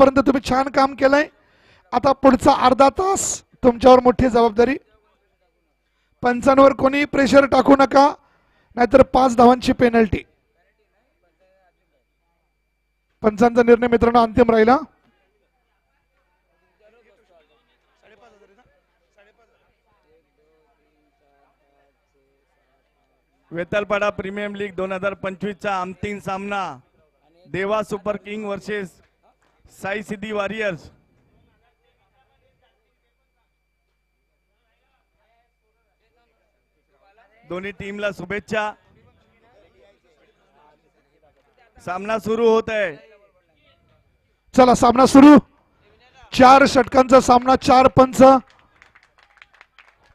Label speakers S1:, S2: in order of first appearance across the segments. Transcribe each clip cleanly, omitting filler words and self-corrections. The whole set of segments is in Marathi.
S1: पर्यंत तुम्ही छान काम केलंय. आता पुढचा अर्धा तास तुमच्यावर मोठी जबाबदारी. पंचांवर कोणी प्रेशर टाकू नका, नाहीतर 5 धावांची पेनल्टी. पंचांचा निर्णय मित्रांनो अंतिम राहिला.
S2: वेतालपाडा प्रीमियम लीग 2025 चा अंतिम सामना देवा सुपर किंग वर्सेस साई सिद्धी वॉरियर्स. दोन्ही टीमला शुभेच्छा. सामना सुरू होत आहे.
S1: चला सामना सुरू. 4 षटकांचा सामना, 4 पंच.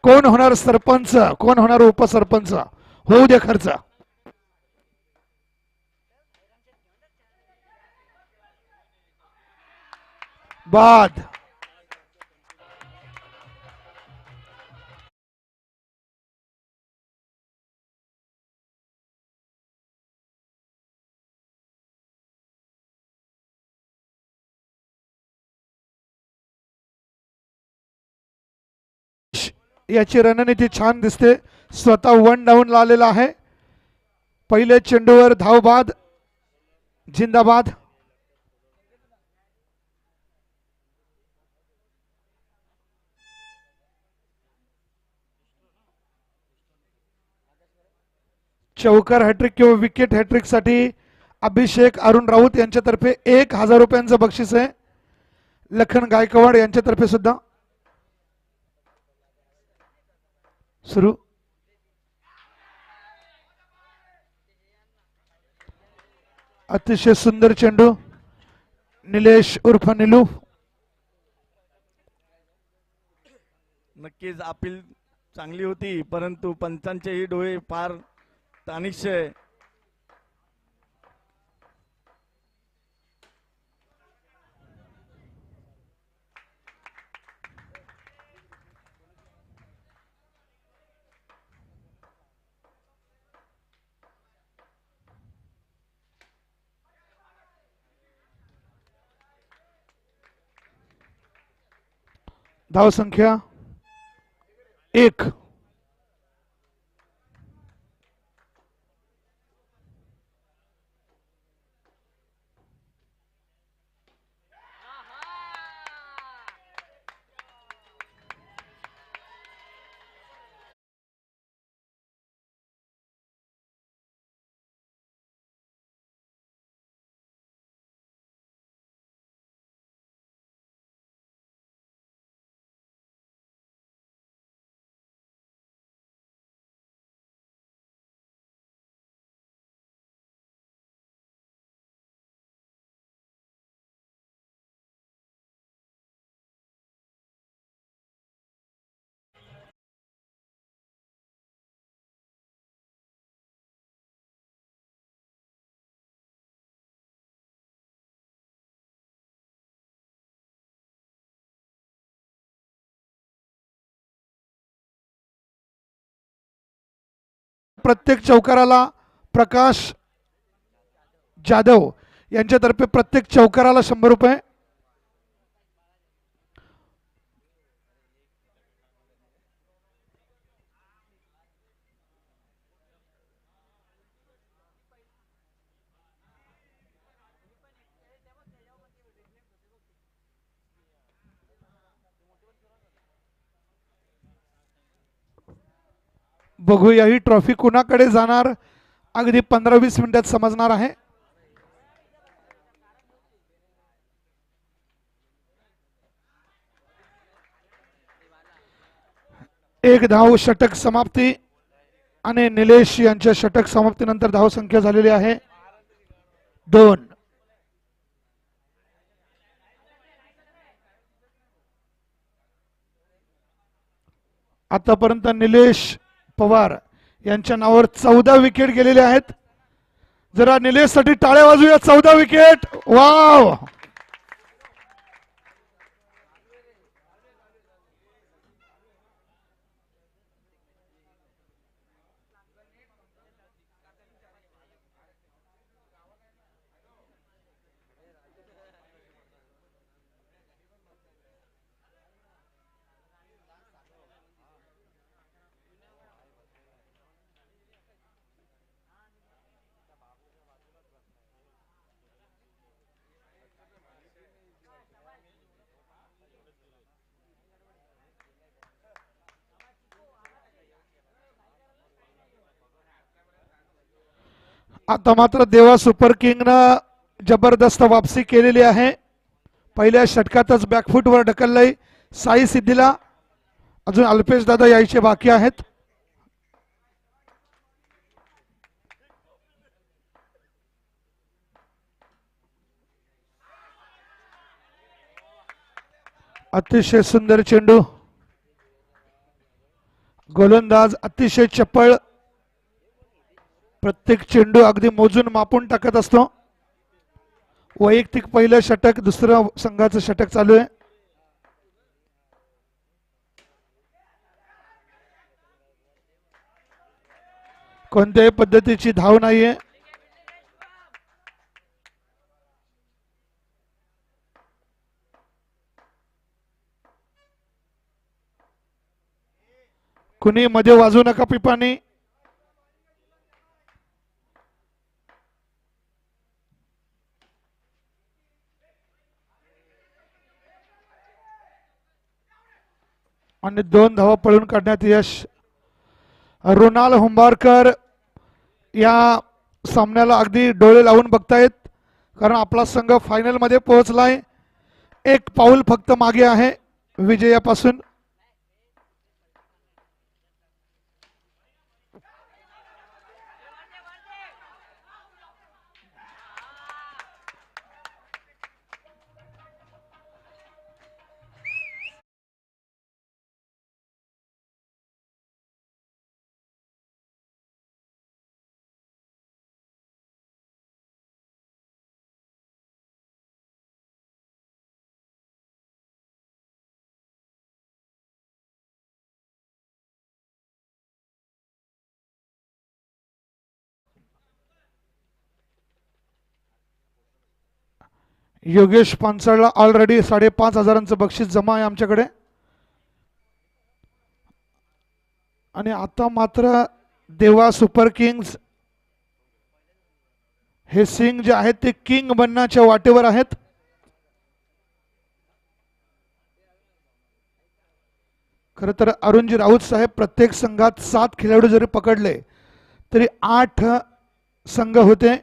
S1: कोण होणार सरपंच, कोण होणार उपसरपंच, होऊ दे खर्च. बाद. याची रणनीती छान दिसते. स्वतः 1 डाऊन लावलेला आहे. पहिले चेंडूवर धाव बाद. जिंदाबाद. चौकार हॅट्रिक किंवा विकेट हॅट्रिक साठी अभिषेक अरुण राऊत यांच्यातर्फे 1000 रुपयांचं बक्षीस आहे. लखन गायकवाड यांच्यातर्फे सुद्धा. सुरू. अतिशय सुंदर चेंडू. निलेश उर्फ निलू.
S2: नक्कीच अपील चांगली होती, परंतु पंचांचेही डोळे फार तानिश आहे.
S1: धाव संख्या 1. प्रत्येक चौकाराला प्रकाश जाधव यांच्यातर्फे प्रत्येक चौकाराला 100 रुपये. बघूया ही ट्रॉफी कुणाकडे जाणार, अगदी 15-20 मिनिटात समजणार आहे. एक धाव षटक समाप्ती आणि निलेश यांच्या षटक समाप्तीनंतर धाव संख्या झालेली आहे 2. आतापर्यंत निलेश पवार यांच्या नावावर 14 विकेट गेलेले आहेत. जरा निलेश साठी टाळ्या वाजूया. 14 विकेट. वाव. आता मात्र देवा सुपर किंगनं जबरदस्त वापसी केलेली आहे. पहिल्या षटकातच बॅकफुटवर ढकललंय साई सिद्धीला. अजून अल्पेश दादा यायचे बाकी आहेत. अतिशय सुंदर चेंडू. गोलंदाज अतिशय चपळ. प्रत्येक चेंडू अगदी मोजून मापून टाकत असतो. वैयक्तिक पहिलं षटक, दुसरं संघाचं षटक चालू आहे. कोणत्याही पद्धतीची धाव नाहीये. कुणी मध्ये वाजू नका पिपाणी. आणि 2 धावा पळून काढण्यात यश. रोनाल हुंबारकर या सामन्याला अगदी डोळे लावून बघतायत, कारण आपला संघ फायनल मध्ये पोहोचलाय. 1 पाऊल फक्त मागे आहे विजयापासून. योगेश पानसळला ऑलरेडी 5,500 बक्षीस जमा आहे आमच्याकडे. आणि आता मात्र देवा सुपर किंग्स हे सिंग जे आहेत ते किंग बनण्याच्या वाटेवर आहेत. खर तर अरुणजी राऊत साहेब, प्रत्येक संघात 7 खेळाडू जरी पकडले तरी 8 संघ होते.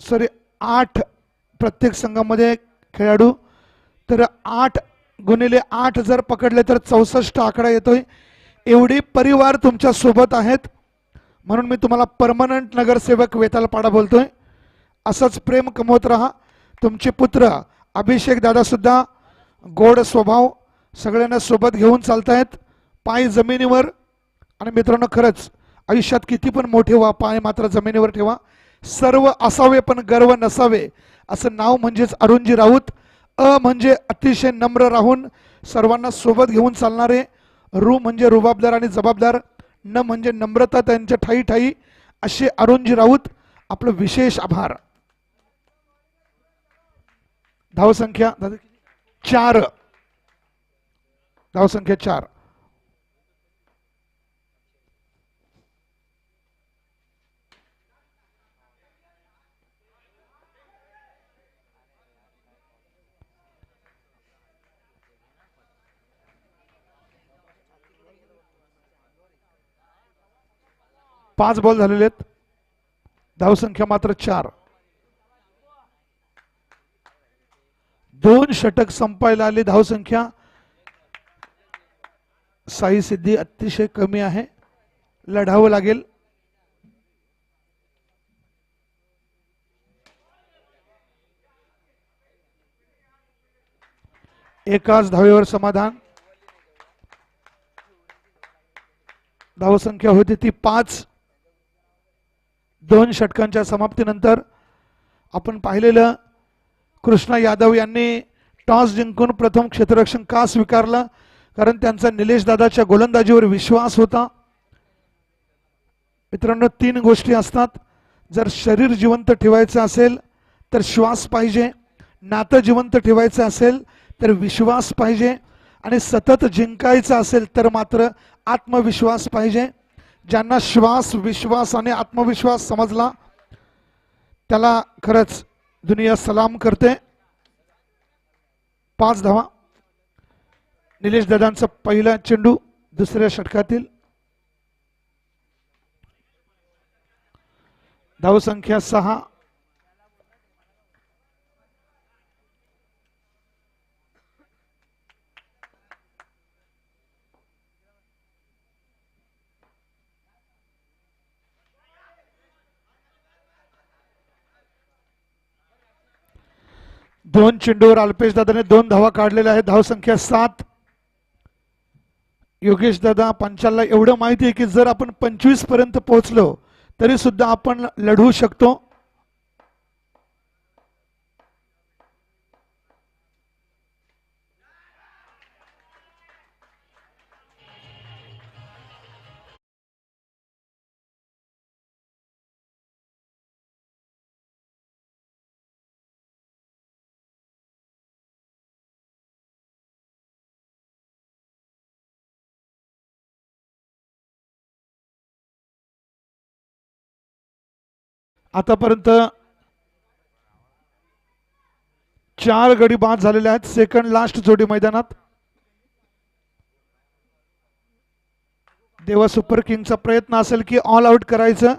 S1: सॉरी 8 प्रत्येक संघामध्ये खेळाडू, तर 8 गुणिले 8 जर पकडले तर 64 आकडा येतोय. एवढी परिवार तुमच्या सोबत आहेत, म्हणून मी तुम्हाला परमनंट नगरसेवक वेतालपाडा बोलतोय. असंच प्रेम कमवत राहा. तुमचे पुत्र अभिषेक दादा सुद्धा गोड स्वभाव, सगळ्यांना सोबत घेऊन चालतायत, पाय जमिनीवर. आणि मित्रांनो, खरंच आयुष्यात किती पण मोठे व्हा, पाय मात्र जमिनीवर ठेवा. सर्व असावे पण गर्व नसावे, असं नाव म्हणजेच अरुणजी राऊत. म्हणजे अतिशय नम्र राहून सर्वांना सोबत घेऊन चालणारे. रु म्हणजे रुबाबदार आणि जबाबदार. न म्हणजे नम्रता त्यांच्या ठाई ठाई असे अरुणजी राऊत. आपलं विशेष आभार. धावसंख्या 4. धावसंख्या 4. पाच बॉल झालेले आहेत. धावसंख्या मात्र 4. 2 षटक संपायला आले. धावसंख्या साई सिद्धी अतिशय कमी आहे. लढावं लागेल. एकाच धावेवर समाधान. धावसंख्या होती ती 5. 2 षटकांच्या समाप्तीनंतर आपण पाहिलेलं कृष्णा यादव यांनी टॉस जिंकून प्रथम क्षेत्ररक्षण का स्वीकारलं, कारण त्यांचा निलेश दादाच्या गोलंदाजीवर विश्वास होता. मित्रांनो, 3 गोष्टी असतात. जर शरीर जिवंत ठेवायचं असेल तर श्वास पाहिजे, नातं जिवंत ठेवायचं असेल तर विश्वास पाहिजे, आणि सतत जिंकायचं असेल तर मात्र आत्मविश्वास पाहिजे. ज्यांना श्वास, विश्वास आणि आत्मविश्वास समजला त्याला खरंच दुनिया सलाम करते. 5 धावा. निलेश दादांचा पहिला चेंडू दुसऱ्या षटकातील. धावसंख्या 6. दोन चेंडूवर अल्पेश दादाने 2 धावा काढलेल्या आहेत. धावसंख्या 7. योगेश दादा, पंचालला एवढं माहिती आहे की जर आपण 25 पर्यंत पोहोचलो तरी सुद्धा आपण लढू शकतो. आतापर्यंत 4 गडी बाद झालेले आहेत. सेकंड लास्ट जोडी मैदानात देवा सुपर किंगचा प्रयत्न असेल की ऑल आउट करायचं.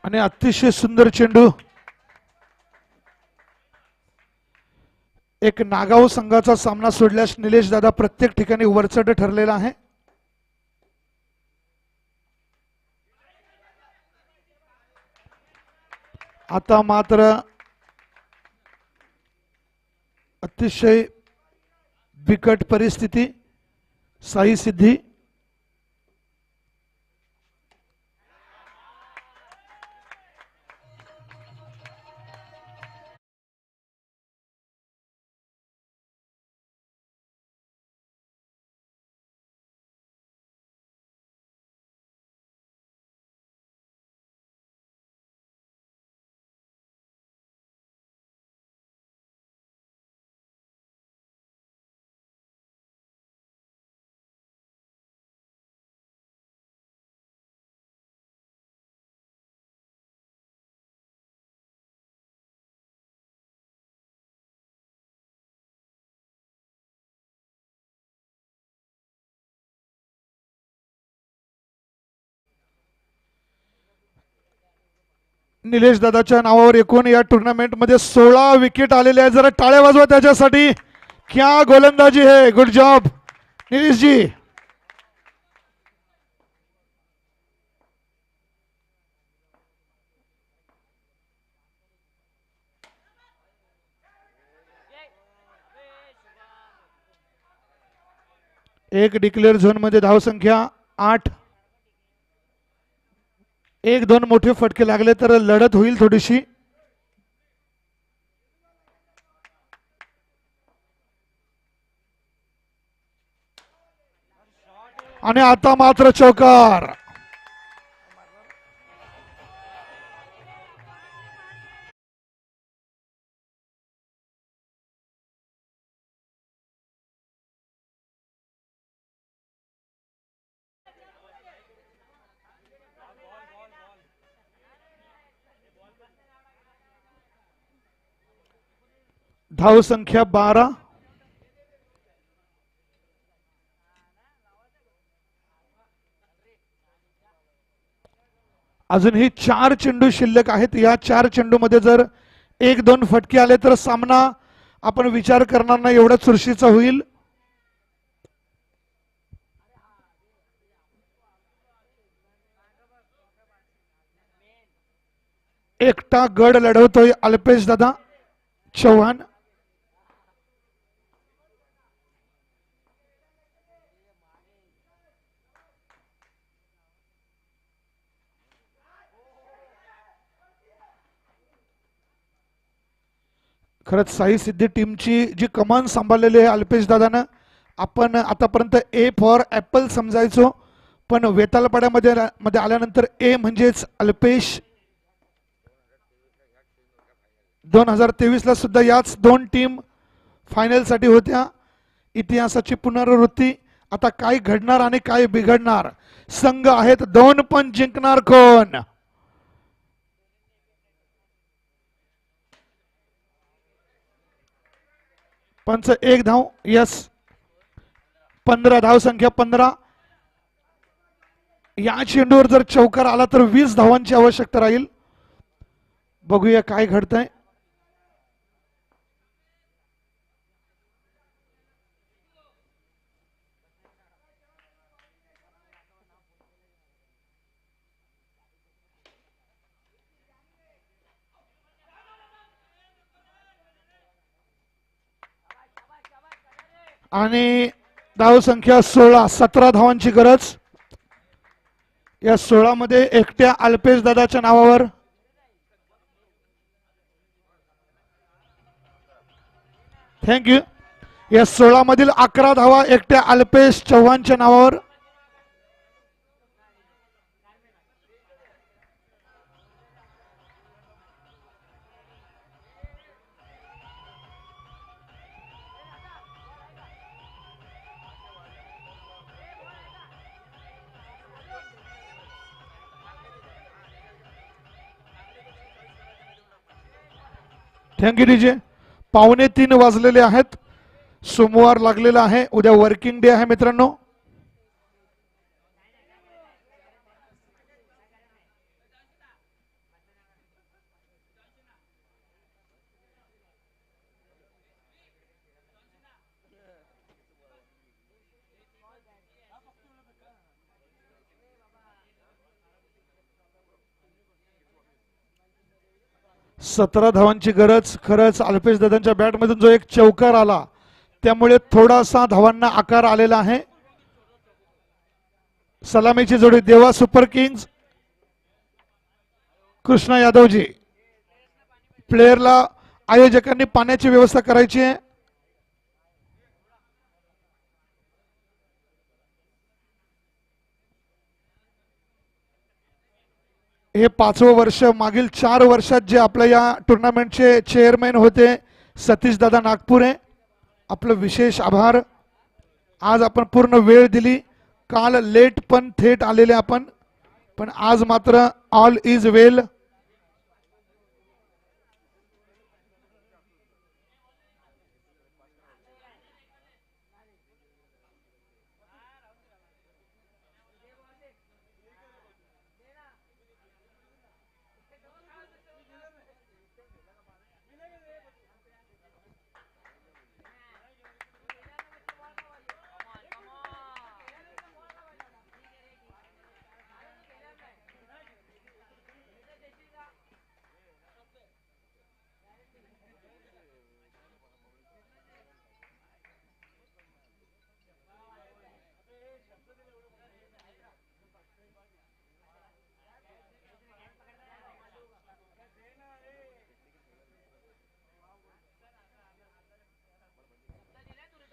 S1: आणि अतिशय सुंदर चेंडू. एक नागाव संघाचा सामना सोडल्यास निलेश दादा प्रत्येक ठिकाणी वरचढ ठरलेला आहे. आता मात्र अतिशय बिकट परिस्थिती. साई सिद्धी निलेश दादाच्या नावावर एकूण या टुर्नामेंट मध्ये 16 विकेट आलेले आहेत. जरा टाळ्या वाजवा त्याच्यासाठी. क्या गोलंदाजी है, गुड जॉब निलेश जी. एक डिक्लेअर झोन मध्ये धावसंख्या 8. 1-2 मोठे फटके लागले तर लढत होईल थोडीशी. आणि आता मात्र चौकार. धावसंख्या 12. अजूनही 4 चेंडू शिल्लक आहेत. या 4 चेंडू मध्ये जर 1-2 फटके आले तर सामना आपण विचार करणार नाही एवढा चुरशीचा होईल. एकटा गड लढवतोय अल्पेश दादा चव्हाण. खरंच साई सिद्धी टीमची जी कमान सांभाळलेली आहे अल्पेश दादानं. आपण आतापर्यंत ए फॉर ऍपल समजायचो, पण वेतालपाड्यामध्ये आल्यानंतर ए म्हणजेच अल्पेश. 2023 ला सुद्धा याच 2 टीम फायनल साठी होत्या. इतिहासाची पुनरावृत्ती. आता काय घडणार आणि काय बिघडणार. संघ आहेत 2, पण जिंकणार कोण. पंच 1 धाव. यस, 15 धाव संख्या 15. या चेंडूवर जर चौकार आला तर 20 धावांची आवश्यकता राहील. बघूया काय घडतंय. आणि धाव संख्या 16, 17 धावांची गरज. या 16 मध्ये एकट्या अल्पेश दादाच्या नावावर थँक्यू. या 16 मधील 11 धावा एकट्या अल्पेश चव्हाणच्या नावावर. Thank you DJ. 2:45 वाजलेले आहेत. सोमवार लागलेला आहे. उद्या वर्किंग डे आहे मित्रांनो. सतरा धावांची गरज. खरंच अल्पेश दादांच्या बॅटमधून जो एक चौकार आला त्यामुळे थोडासा धावांना आकार आलेला आहे. सलामीची जोडी देवा सुपर किंग्ज, कृष्णा यादवजी. प्लेयरला आयोजकांनी पाण्याची व्यवस्था करायची आहे. हे 5वं वर्ष. मागील 4 वर्षात जे आपल्या या टुर्नामेंटचे चेअरमॅन होते सतीश दादा नागपुरे, आपलं विशेष आभार. आज आपण पूर्ण वेळ दिली. काल लेट पण थेट आलेले आपण, पण आज मात्र ऑल इज वेल.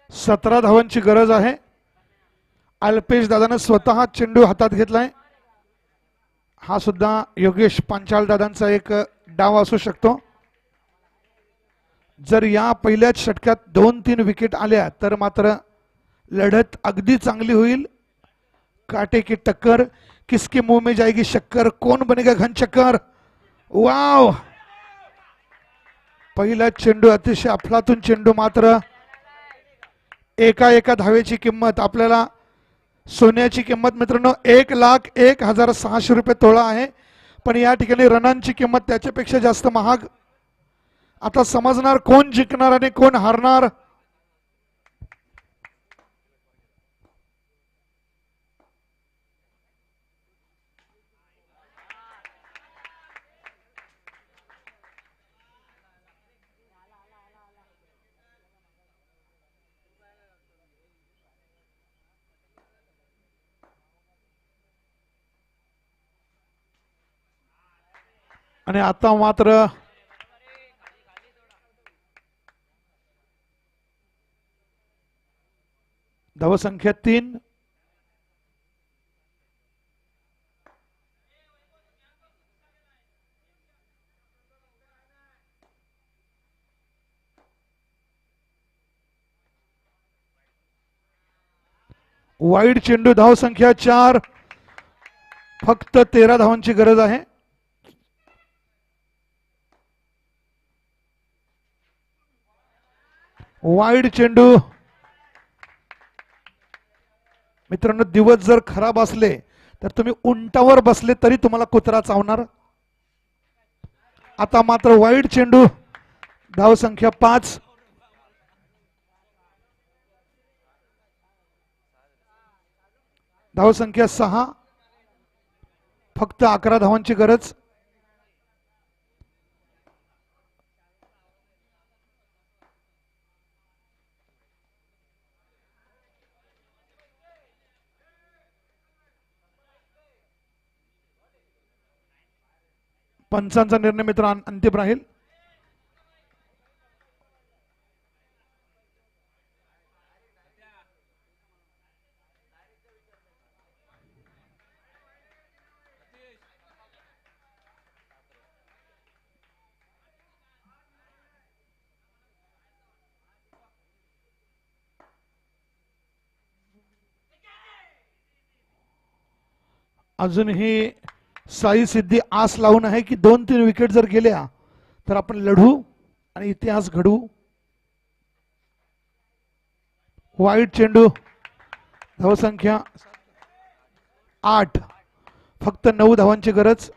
S1: सतरा धावांची गरज आहे. अल्पेश दादानं स्वतः चेंडू हातात घेतलाय. हा सुद्धा योगेश पांचाळ दादांचा एक डाव असू शकतो. जर या पहिल्याच षटकात 2-3 विकेट आल्या तर मात्र लढत अगदी चांगली होईल. काटे की टक्कर. किसके मुंह में जाएगी शक्कर, कौन बनेगा घन चक्कर. वाव, पहिला चेंडू अतिशय अफलातून चेंडू. मात्र एका धावेची किंमत आपल्याला सोन्याची किंमत मित्रांनो 1,01,600 रुपये तोळा आहे. पण या ठिकाणी रनांची किंमत त्याच्यापेक्षा जास्त महाग. आता समजणार कोण जिंकणार आणि कोण हारणार. आणि आता मात्र धावसंख्या 3. वाईड चेंडू. धावसंख्या 4. फक्त 13 धावांची गरज आहे. वाईड चेंडू. मित्रांनो, दिवस जर खराब असले तर तुम्ही उंटावर बसले तरी तुम्हाला कुत्रा चावणार. आता मात्र वाईड चेंडू. धाव संख्या 5. धाव संख्या 6. फक्त 11 धावांची गरज. पंचांचा निर्णय मित्र अंतिम राहील. अजूनही साई सिद्धी आस लावून आहे की 2-3 विकेट जर गेल्या तर आपण लढू आणि इतिहास घडवू. वाईड चेंडू. धावसंख्या 8. फक्त 9 धावांची गरज.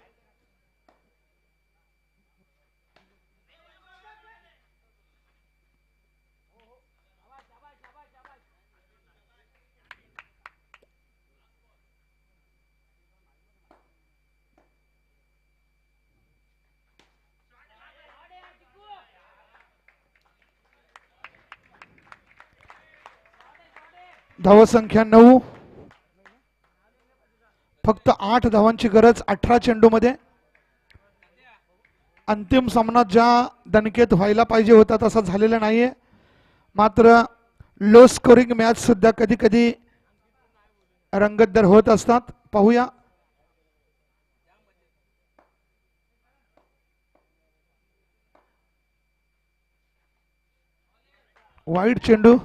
S1: धावसंख्या 9. फक्त 8 धावांची गरज 18 चेंडू मध्ये. अंतिम सामना ज्या दणकेत व्हायला पाहिजे होता तसा झालेला नाहीये. मात्र लो स्कोरिंग मॅच सुद्धा कधी कधी रंगतदार होत असतात. पाहूया. वाईड चेंडू.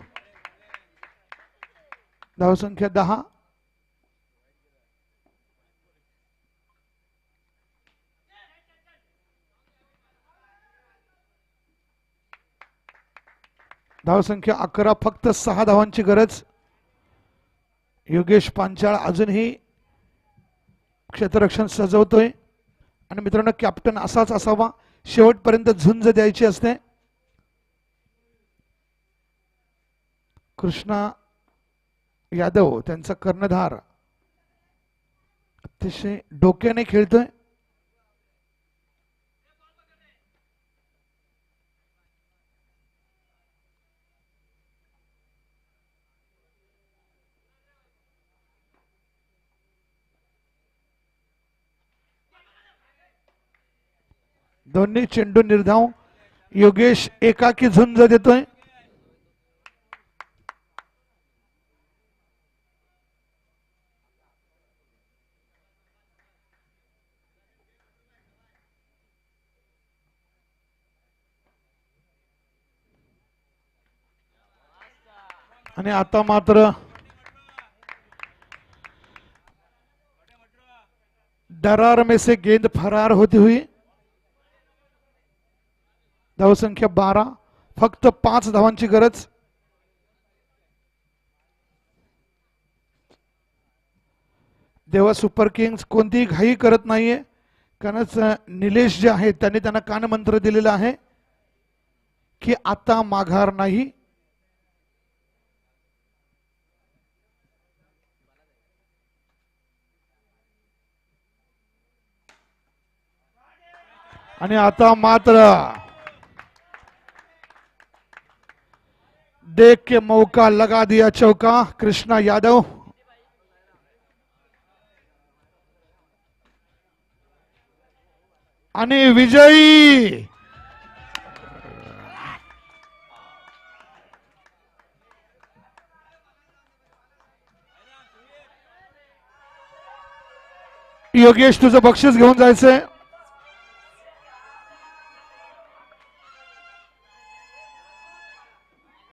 S1: धावसंख्या 10. धावसंख्या 11. फक्त 6 धावांची गरज. योगेश पांचाळ अजूनही क्षेत्ररक्षण सजवतोय. आणि मित्रांनो, कॅप्टन असाच असावा, शेवटपर्यंत झुंज द्यायची असते. कृष्णा यादव त्यांचा कर्णधार अतिशय डोक्याने खेळतोय. दोन्ही चेंडू निर्धाव. योगेश एकाकी झुंज देतोय. आणि आता मात्र दरार में से गेंद फरार होती हुई. धावसंख्या 12. फक्त 5 धावांची गरज. देवा सुपर किंग्स कोणतीही घाई करत नाहीये. कारण निलेश जे आहेत त्यांनी त्यांना कानमंत्र दिलेला आहे की आता माघार नाही. आणि आता मात्र देख के मौका लगा दिया चौका. कृष्णा यादव. आणि विजयी योगेश, तुझं बक्षीस घेऊन जायचंय.